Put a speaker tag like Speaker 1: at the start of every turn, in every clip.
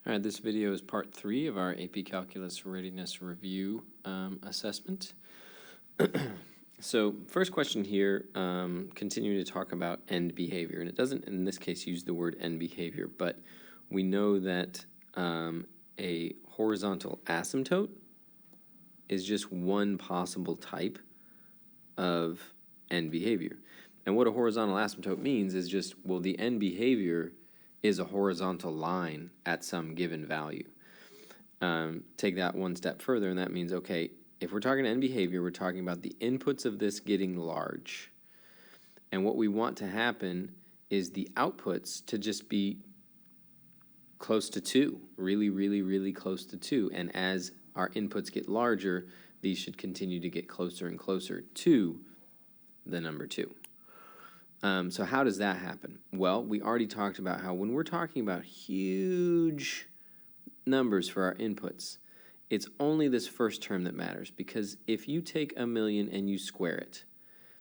Speaker 1: All right, this video is part 3 of our AP Calculus Readiness Review assessment. So first question here, continuing to talk about end behavior. And it doesn't, in this case, use the word end behavior, but we know that a horizontal asymptote is just one possible type of end behavior. And what a horizontal asymptote means is just, well, the end behavior is a horizontal line at some given value. Take that one step further, and that means, okay, if we're talking end behavior, we're talking about the inputs of this getting large. And what we want to happen is the outputs to just be close to 2, really close to 2. And as our inputs get larger, these should continue to get closer and closer to the number 2. So how does that happen? Well, we already talked about how when we're talking about huge numbers for our inputs, it's only this first term that matters, because if you take 1,000,000 and you square it,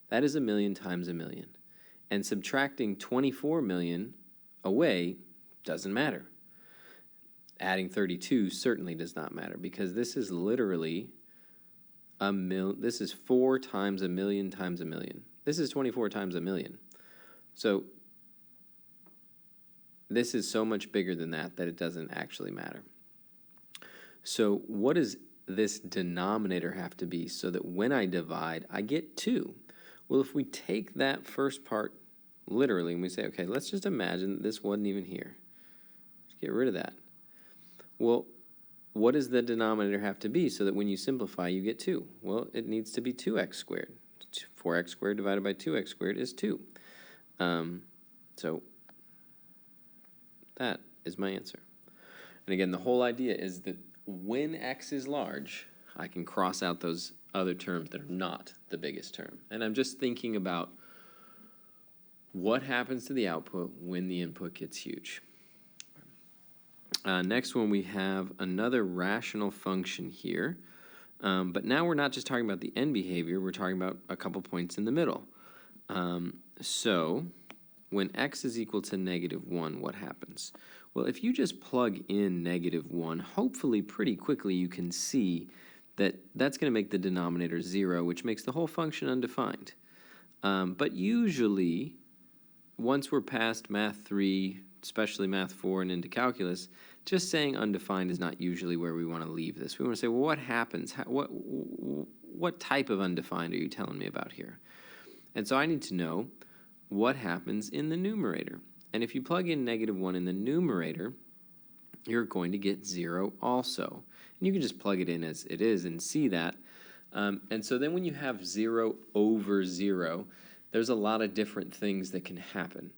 Speaker 1: that is 1,000,000 times 1,000,000. And subtracting 24 million away doesn't matter. Adding 32 certainly does not matter, because this is literally this is 4 times 1,000,000 times 1,000,000. This is 24 times 1,000,000. So this is so much bigger than that it doesn't actually matter. So what does this denominator have to be so that when I divide, I get 2? Well, if we take that first part literally and we say, okay, let's just imagine that this wasn't even here. Let's get rid of that. Well, what does the denominator have to be so that when you simplify, you get 2? Well, it needs to be 2x squared. 4x squared divided by 2x squared is 2. So that is my answer. And again, the whole idea is that when x is large, I can cross out those other terms that are not the biggest term. And I'm just thinking about what happens to the output when the input gets huge. Next one, we have another rational function here. But now we're not just talking about the end behavior, we're talking about a couple points in the middle. So when x is equal to -1, what happens? Well, if you just plug in -1, hopefully pretty quickly you can see that that's going to make the denominator 0, which makes the whole function undefined. But usually, once we're past Math 3, especially Math 4 and into calculus, just saying undefined is not usually where we want to leave this. We want to say, well, what happens? What type of undefined are you telling me about here? And so I need to know what happens in the numerator. And if you plug in -1 in the numerator, you're going to get 0 also. And you can just plug it in as it is and see that. And so then when you have 0 over 0, there's a lot of different things that can happen.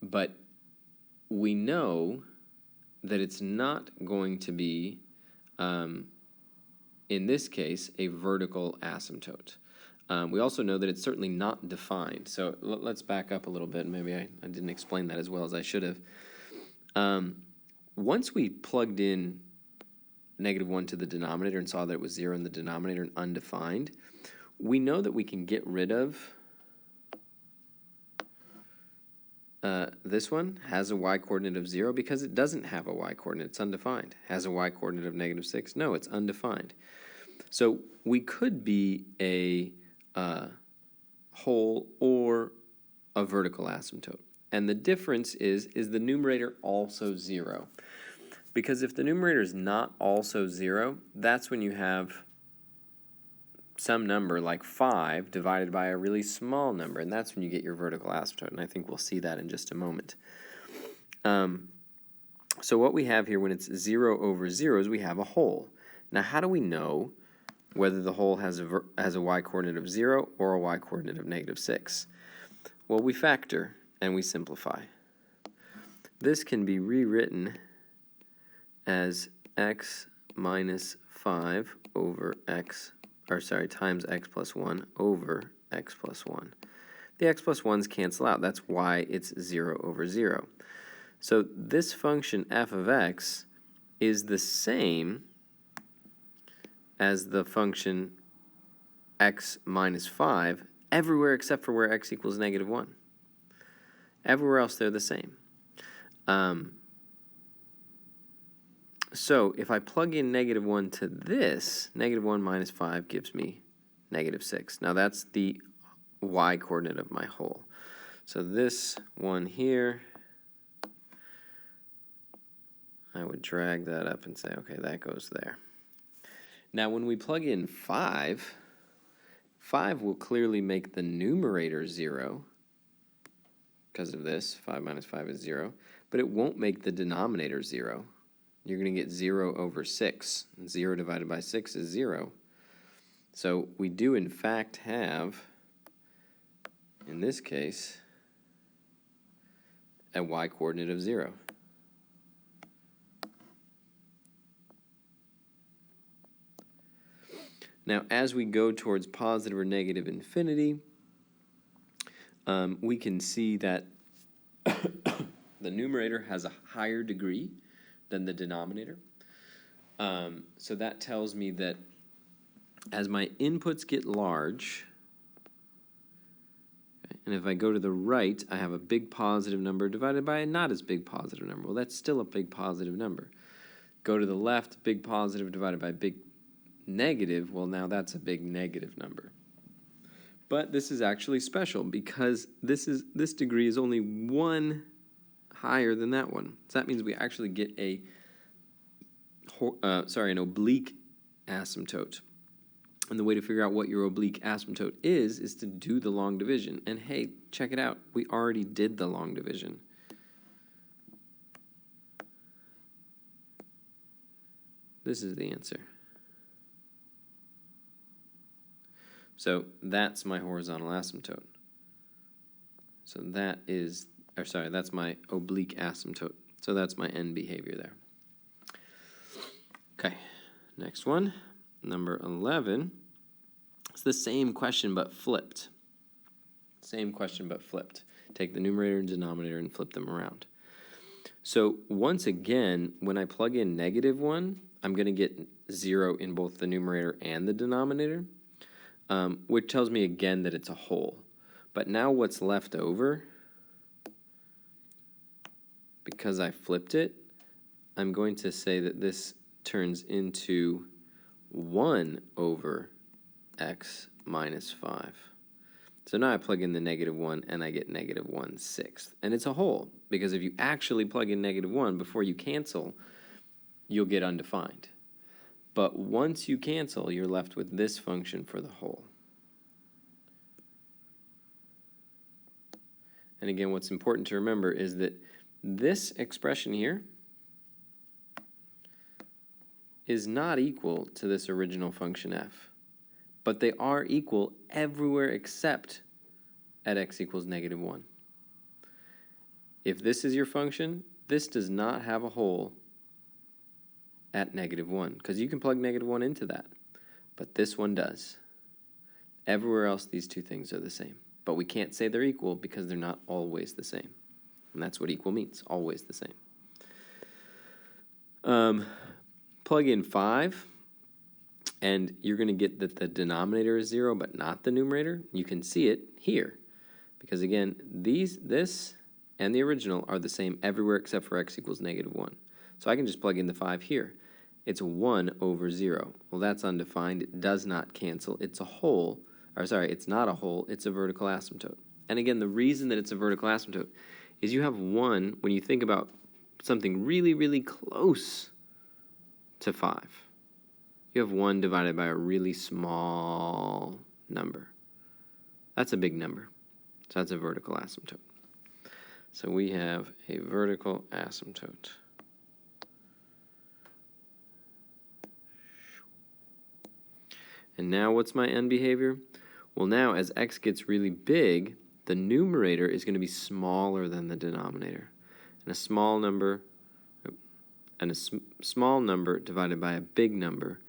Speaker 1: But we know that it's not going to be, in this case, a vertical asymptote. We also know that it's certainly not defined. So let's back up a little bit. Maybe I didn't explain that as well as I should have. Once we plugged in -1 to the denominator and saw that it was 0 in the denominator and undefined, we know that we can get rid of this one has a y-coordinate of 0 because it doesn't have a y-coordinate. It's undefined. Has a y-coordinate of -6? No, it's undefined. So we could be a whole or a vertical asymptote. And the difference is the numerator also 0? Because if the numerator is not also 0, that's when you have some number like 5 divided by a really small number, and that's when you get your vertical asymptote, and I think we'll see that in just a moment. So what we have here when it's 0 over 0 is we have a whole. Now how do we know whether the whole has a y-coordinate of 0 or a y-coordinate of -6? Well, we factor and we simplify. This can be rewritten as x minus 5 over times x plus 1 over x plus 1. The x plus 1's cancel out. That's why it's 0 over 0. So this function f of x is the same as the function x minus 5 everywhere except for where x equals -1. Everywhere else they're the same. So if I plug in -1 to this, -1 minus 5 gives me -6. Now that's the y-coordinate of my hole. So this one here, I would drag that up and say, okay, that goes there. Now when we plug in 5, 5 will clearly make the numerator 0 because of this. 5 minus 5 is 0. But it won't make the denominator 0. You're going to get 0 over 6. And 0 divided by 6 is 0. So we do, in fact, have, in this case, a y-coordinate of 0. Now, as we go towards positive or negative infinity, we can see that the numerator has a higher degree than the denominator. So that tells me that as my inputs get large, and if I go to the right, I have a big positive number divided by a not as big positive number. Well, that's still a big positive number. Go to the left, big positive divided by big negative. Well, now that's a big negative number. But this is actually special because this degree is only 1 higher than that one. So that means we actually get an oblique asymptote. And the way to figure out what your oblique asymptote is to do the long division. And hey, check it out. We already did the long division. This is the answer. So that's my horizontal asymptote. So that's my oblique asymptote. So that's my end behavior there. Okay, next one, number 11. It's the same question but flipped. Same question but flipped. Take the numerator and denominator and flip them around. So once again, when I plug in -1, I'm going to get 0 in both the numerator and the denominator, which tells me again that it's a whole. But now what's left over, because I flipped it, I'm going to say that this turns into 1 over x minus 5. So now I plug in the -1 and I get -1/6. And it's a whole, because if you actually plug in -1 before you cancel, you'll get undefined. But once you cancel, you're left with this function for the whole. And again, what's important to remember is that this expression here is not equal to this original function f. But they are equal everywhere except at x equals -1. If this is your function, this does not have a whole at -1, because you can plug -1 into that. But this one does. Everywhere else, these two things are the same. But we can't say they're equal because they're not always the same. And that's what equal means, always the same. Plug in 5. And you're going to get that the denominator is 0, but not the numerator. You can see it here. Because again, this and the original are the same everywhere except for x equals -1. So I can just plug in the 5 here. It's 1 over 0. Well, that's undefined. It does not cancel. It's a whole. Or sorry, it's not a whole. It's a vertical asymptote. And again, the reason that it's a vertical asymptote is you have 1 when you think about something really, really close to 5. You have 1 divided by a really small number. That's a big number. So that's a vertical asymptote. So we have a vertical asymptote. And now what's my end behavior? Well, now as x gets really big, the numerator is going to be smaller than the denominator. And a small number divided by a big number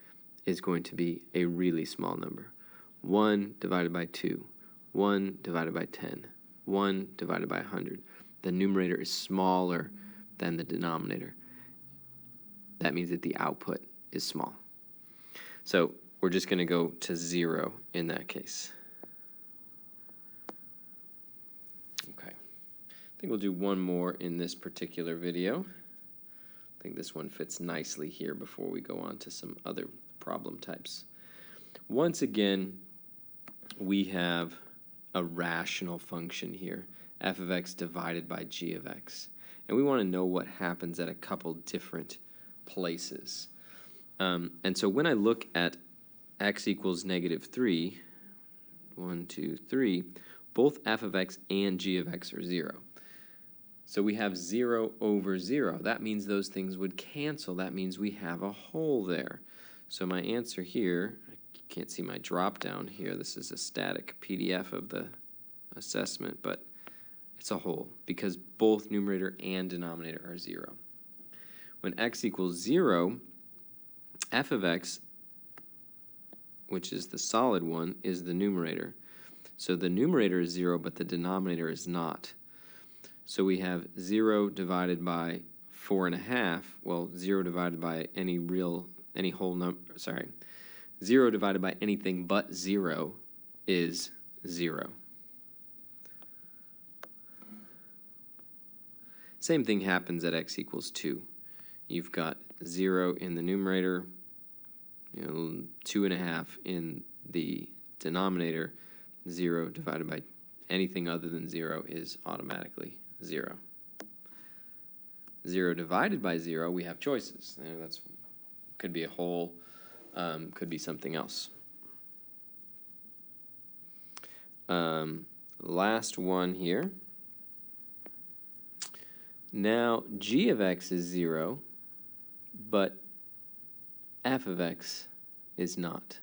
Speaker 1: is going to be a really small number. 1 divided by 2, 1 divided by 10, 1 divided by 100. The numerator is smaller than the denominator. That means that the output is small. So we're just going to go to 0 in that case. Okay. I think we'll do one more in this particular video. I think this one fits nicely here before we go on to some other problem types. Once again, we have a rational function here, f of x divided by g of x. And we want to know what happens at a couple different places. And so when I look at x equals -3, 1, 2, 3, both f of x and g of x are 0. So we have 0 over 0. That means those things would cancel. That means we have a hole there. So my answer here, I can't see my drop down here. This is a static PDF of the assessment, but it's a hole because both numerator and denominator are 0. When x equals 0, f of x, which is the solid one, is the numerator. So the numerator is 0, but the denominator is not. So we have 0 divided by 4.5. Well, 0 divided by any whole number, 0 divided by anything but 0 is 0. Same thing happens at x equals 2. You've got 0 in the numerator, 2.5 in the denominator. 0 divided by anything other than 0 is automatically 0. 0 divided by 0, we have choices. That's could be a whole, could be something else. Last one here. Now g of x is 0, but f of x is not.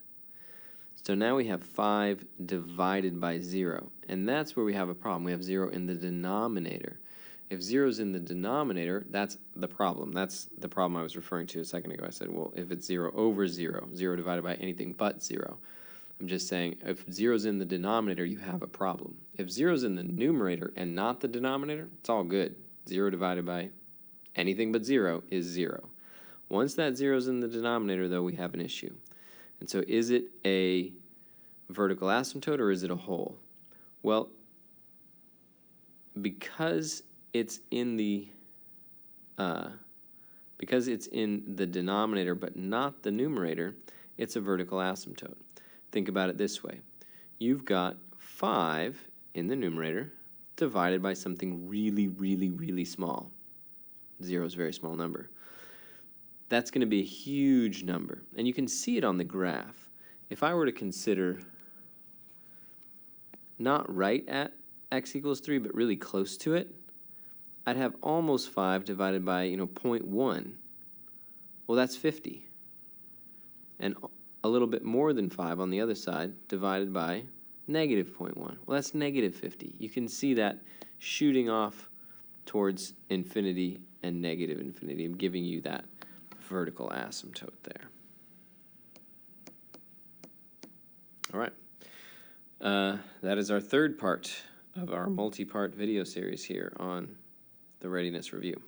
Speaker 1: So now we have 5 divided by 0, and that's where we have a problem. We have 0 in the denominator. If 0 is in the denominator, that's the problem. That's the problem I was referring to a second ago. I said, well, if it's 0 over 0, 0 divided by anything but 0. I'm just saying, if 0 is in the denominator, you have a problem. If 0 is in the numerator and not the denominator, it's all good. 0 divided by anything but 0 is 0. Once that 0 is in the denominator, though, we have an issue. And so is it a vertical asymptote or is it a hole? Well, because it's in the denominator but not the numerator, it's a vertical asymptote. Think about it this way. You've got 5 in the numerator divided by something really, really, really small. 0 is a very small number. That's going to be a huge number. And you can see it on the graph. If I were to consider not right at x equals 3, but really close to it, I'd have almost 5 divided by, 0.1. Well, that's 50. And a little bit more than 5 on the other side divided by -0.1. Well, that's -50. You can see that shooting off towards infinity and negative infinity. I'm giving you that vertical asymptote there. All right. That is our third part of our multi-part video series here on the Readiness Review.